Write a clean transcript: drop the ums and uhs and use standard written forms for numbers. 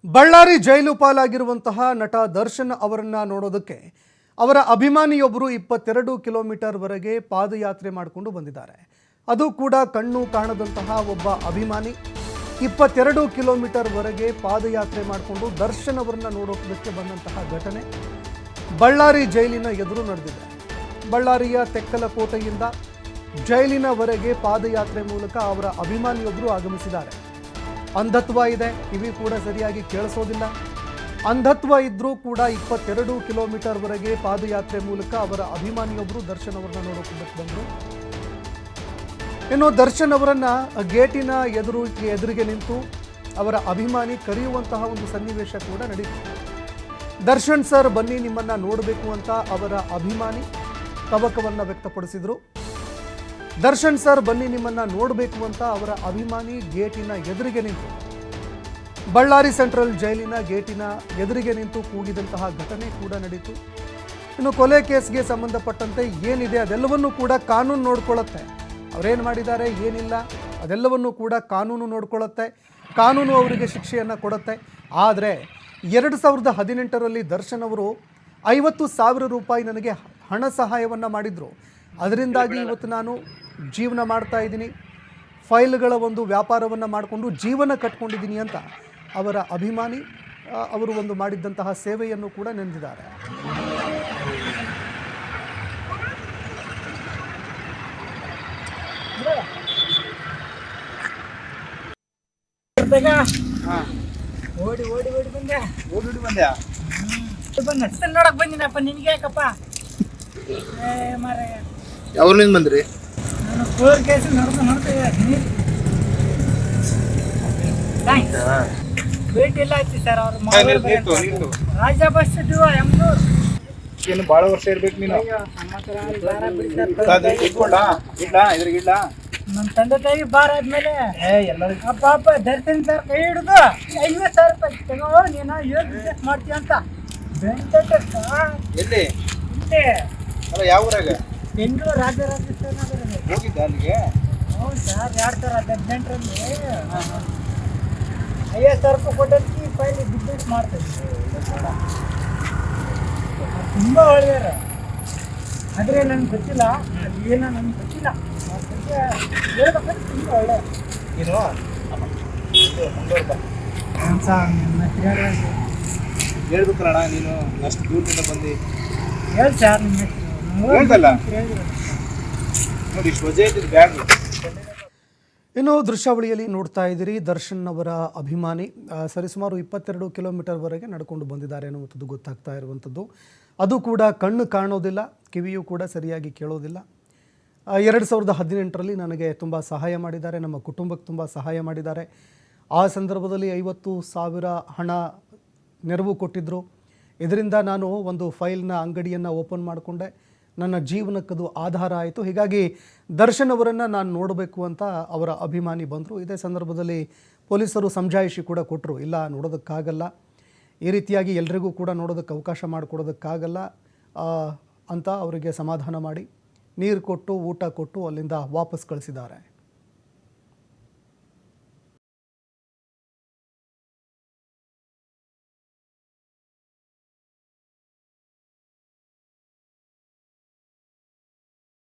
ಬಳ್ಳಾರಿ ಜೈಲು ಪಾಲಾಗಿರುವಂತಹ ನಟ ದರ್ಶನ್ ಅವರನ್ನ ನೋಡೋದಕ್ಕೆ ಅವರ ಅಭಿಮಾನಿಯೊಬ್ಬರು 22 ಕಿಲೋಮೀಟರ್ ವರೆಗೆ ಪಾದಯಾತ್ರೆ ಮಾಡಿಕೊಂಡು ಬಂದಿದ್ದಾರೆ. ಅದು ಕೂಡ ಕಣ್ಣು ಕಾಣದಂತಹ ಒಬ್ಬ ಅಭಿಮಾನಿ 22 ಕಿಲೋಮೀಟರ್ ವರೆಗೆ ಪಾದಯಾತ್ರೆ ಮಾಡಿಕೊಂಡು ದರ್ಶನ್ ಅವರನ್ನ ನೋಡೋದಕ್ಕೆ ಬಂದಂತಹ ಘಟನೆ ಬಳ್ಳಾರಿ ಜೈಲಿನ ಎದುರು ನಡೆದಿದೆ. ಬಳ್ಳಾರಿಯ ತೆಕ್ಕಲಕೋಟೆಯಿಂದ ಜೈಲಿನವರೆಗೆ ಪಾದಯಾತ್ರೆ ಮೂಲಕ ಅವರ ಅಭಿಮಾನಿಯೊಬ್ಬರು ಆಗಮಿಸಿದ್ದಾರೆ. ಅಂಧತ್ವ ಇದೆ, ಕಿವಿ ಕೂಡ ಸರಿಯಾಗಿ ಕೇಳಿಸೋದಿಲ್ಲ. ಅಂಧತ್ವ ಇದ್ರೂ ಕೂಡ 22 ಕಿಲೋಮೀಟರ್ ವರೆಗೆ ಪಾದಯಾತ್ರೆ ಮೂಲಕ ಅವರ ಅಭಿಮಾನಿಯೊಬ್ಬರು ದರ್ಶನ್ ಅವರನ್ನ ನೋಡೋದಕ್ಕೆ ಬಂದರು. ಇನ್ನು ದರ್ಶನ್ ಅವರನ್ನ ಗೇಟಿನ ಎದುರಿಗೆ ನಿಂತು ಅವರ ಅಭಿಮಾನಿ ಕರೆಯುವಂತಹ ಒಂದು ಸನ್ನಿವೇಶ ಕೂಡ ನಡೀತು. ದರ್ಶನ್ ಸರ್ ಬನ್ನಿ ನಿಮ್ಮನ್ನ ನೋಡಬೇಕು ಅಂತ ಅವರ ಅಭಿಮಾನಿ ತವಕವನ್ನು ವ್ಯಕ್ತಪಡಿಸಿದರು. ದರ್ಶನ್ ಸರ್ ಬನ್ನಿ ನಿಮ್ಮನ್ನ ನೋಡಬೇಕು ಅಂತ ಅವರ ಅಭಿಮಾನಿ ಗೇಟಿನ ಎದುರಿಗೆ ನಿಂತು ಬಳ್ಳಾರಿ ಸೆಂಟ್ರಲ್ ಜೈಲಿನ ಗೇಟಿನ ಎದುರಿಗೆ ನಿಂತು ಕೂಗಿದಂತಹ ಘಟನೆ ಕೂಡ ನಡೀತು. ಇನ್ನು ಕೊಲೆ ಕೇಸ್ಗೆ ಸಂಬಂಧಪಟ್ಟಂತೆ ಏನಿದೆ ಅದೆಲ್ಲವನ್ನೂ ಕೂಡ ಕಾನೂನು ನೋಡ್ಕೊಳ್ಳುತ್ತೆ. ಅವರೇನು ಮಾಡಿದ್ದಾರೆ ಏನಿಲ್ಲ ಅದೆಲ್ಲವನ್ನೂ ಕೂಡ ಕಾನೂನು ನೋಡ್ಕೊಳ್ಳುತ್ತೆ. ಕಾನೂನು ಅವರಿಗೆ ಶಿಕ್ಷೆಯನ್ನು ಕೊಡುತ್ತೆ. ಆದರೆ 2018ರಲ್ಲಿ ದರ್ಶನ್ ಅವರು 50,000 ರೂಪಾಯಿ ನನಗೆ ಹಣ ಸಹಾಯವನ್ನು ಮಾಡಿದರು. ಅದರಿಂದಾಗಿ ಇವತ್ತು ನಾನು ಜೀವನ ಮಾಡ್ತಾ ಇದ್ದೀನಿ, ಫೈಲ್ಗಳ ಒಂದು ವ್ಯಾಪಾರವನ್ನು ಮಾಡಿಕೊಂಡು ಜೀವನ ಕಟ್ಕೊಂಡಿದ್ದೀನಿ ಅಂತ ಅವರ ಅಭಿಮಾನಿ ಅವರು ಒಂದು ಮಾಡಿದ್ದಂತಹ ಸೇವೆಯನ್ನು ಕೂಡ ನೆನೆದಿದ್ದಾರೆ. ಓಡಿ ಓಡಿ ಓಡಿ ಬಂದೆ ನೋಡಕ್ ಬಂದಿನಪ್ಪ. ನಿನ್ಗೆ ಯಾಕಪ್ಪ ಮಾರಾಯ? ಯಾವ್ರಿಂದ ಬಂದ್ರಿ? ನಾನು ಕೋರ್ ಕೇಸ್ ಭೇಟಿ ಇಲ್ಲ ಆಯ್ತು ಸರ್. ಅವ್ರು ರಾಜ ಬಸ್ ಎಮ್ನೂರು ಏನು ಭಾಳ ವರ್ಷ ಇರ್ಬೇಕು ನೀನು. ನಮ್ಮ ತಂದೆ ತಾಯಿ ಬಾರ ಆದ್ಮೇಲೆ ಅಪ್ಪ ಅಪ್ಪ ದರ್ಶನ್ ಸರ್ ಕೈ ಹಿಡಿದು 50,000 ರೂಪಾಯಿ ತಗೋ ನೀನು ಏನು ಬಿಸ್ನೆಸ್ ಮಾಡ್ತೀಯ ಅಂತ ಎಲ್ಲಿ ಯಾವ ಊರಾಗ? ಬೆಂಗಳೂರು ರಾಜರಾಜೇಶ್ವರ ಹೋಗಿದ್ದ ಅಲ್ಲಿಗೆ? ಹೌದು ಸರ್. 2018ರಲ್ಲಿ 50,000 ರೂಪಾಯಿ ಕೊಟ್ಟದಕ್ಕೆ ಫೈಲ್ ಬಿಸ್ನೆಸ್ ಮಾಡ್ತಾಯಿದ್ವಿ. ತುಂಬ ಒಳ್ಳೆಯರ. ಆದರೆ ನನಗೆ ಗೊತ್ತಿಲ್ಲ ಏನೋ ನನಗೆ ಗೊತ್ತಿಲ್ಲ. ಹೇಳ್ಬೇಕಂದ್ರೆ ತುಂಬ ಒಳ್ಳೆಯ ಹೇಳ್ಬೇಕಣ್ಣ, ನೀನು ಅಷ್ಟು ದೂರದಿಂದ ಬಂದು ಹೇಳಿ ಸರ್. ನಿಮ್ಮ ಹೇಳ್ದಲ್ಲ ನೋಡಿ, ಇಷ್ಟು ವಜೆ ಇದ್ದಿದ್ದು ಬ್ಯಾಗ್. ಇನ್ನು ದೃಶ್ಯಾವಳಿಯಲ್ಲಿ ನೋಡ್ತಾ ಇದ್ದೀರಿ ದರ್ಶನ್ ಅವರ ಅಭಿಮಾನಿ ಸರಿಸುಮಾರು 22 ಕಿಲೋಮೀಟರ್ವರೆಗೆ ನಡ್ಕೊಂಡು ಬಂದಿದ್ದಾರೆ ಅನ್ನುವಂಥದ್ದು ಗೊತ್ತಾಗ್ತಾ ಇರುವಂಥದ್ದು. ಅದು ಕೂಡ ಕಣ್ಣು ಕಾಣೋದಿಲ್ಲ, ಕಿವಿಯೂ ಕೂಡ ಸರಿಯಾಗಿ ಕೇಳೋದಿಲ್ಲ. 2018ರಲ್ಲಿ ನನಗೆ ತುಂಬ ಸಹಾಯ ಮಾಡಿದ್ದಾರೆ, ನಮ್ಮ ಕುಟುಂಬಕ್ಕೆ ತುಂಬ ಸಹಾಯ ಮಾಡಿದ್ದಾರೆ. ಆ ಸಂದರ್ಭದಲ್ಲಿ 50,000 ಹಣ ನೆರವು ಕೊಟ್ಟಿದ್ದರು. ಇದರಿಂದ ನಾನು ಒಂದು ಫೈಲ್ನ ಅಂಗಡಿಯನ್ನು ಓಪನ್ ಮಾಡಿಕೊಂಡೆ. ನನ್ನ ಜೀವನಕ್ಕದು ಆಧಾರ ಆಯಿತು. ಹೀಗಾಗಿ ದರ್ಶನ್ ಅವರನ್ನು ನಾನು ನೋಡಬೇಕು ಅಂತ ಅವರ ಅಭಿಮಾನಿ ಬಂದರು. ಇದೇ ಸಂದರ್ಭದಲ್ಲಿ ಪೊಲೀಸರು ಸಮಜಾಯಿಷಿ ಕೂಡ ಕೊಟ್ಟರು. ಇಲ್ಲ, ನೋಡೋದಕ್ಕಾಗಲ್ಲ, ಈ ರೀತಿಯಾಗಿ ಎಲ್ರಿಗೂ ಕೂಡ ನೋಡೋದಕ್ಕೆ ಅವಕಾಶ ಮಾಡಿಕೊಡೋದಕ್ಕಾಗಲ್ಲ ಅಂತ ಅವರಿಗೆ ಸಮಾಧಾನ ಮಾಡಿ ನೀರು ಕೊಟ್ಟು ಊಟ ಕೊಟ್ಟು ಅಲ್ಲಿಂದ ವಾಪಸ್ ಕಳಿಸಿದ್ದಾರೆ.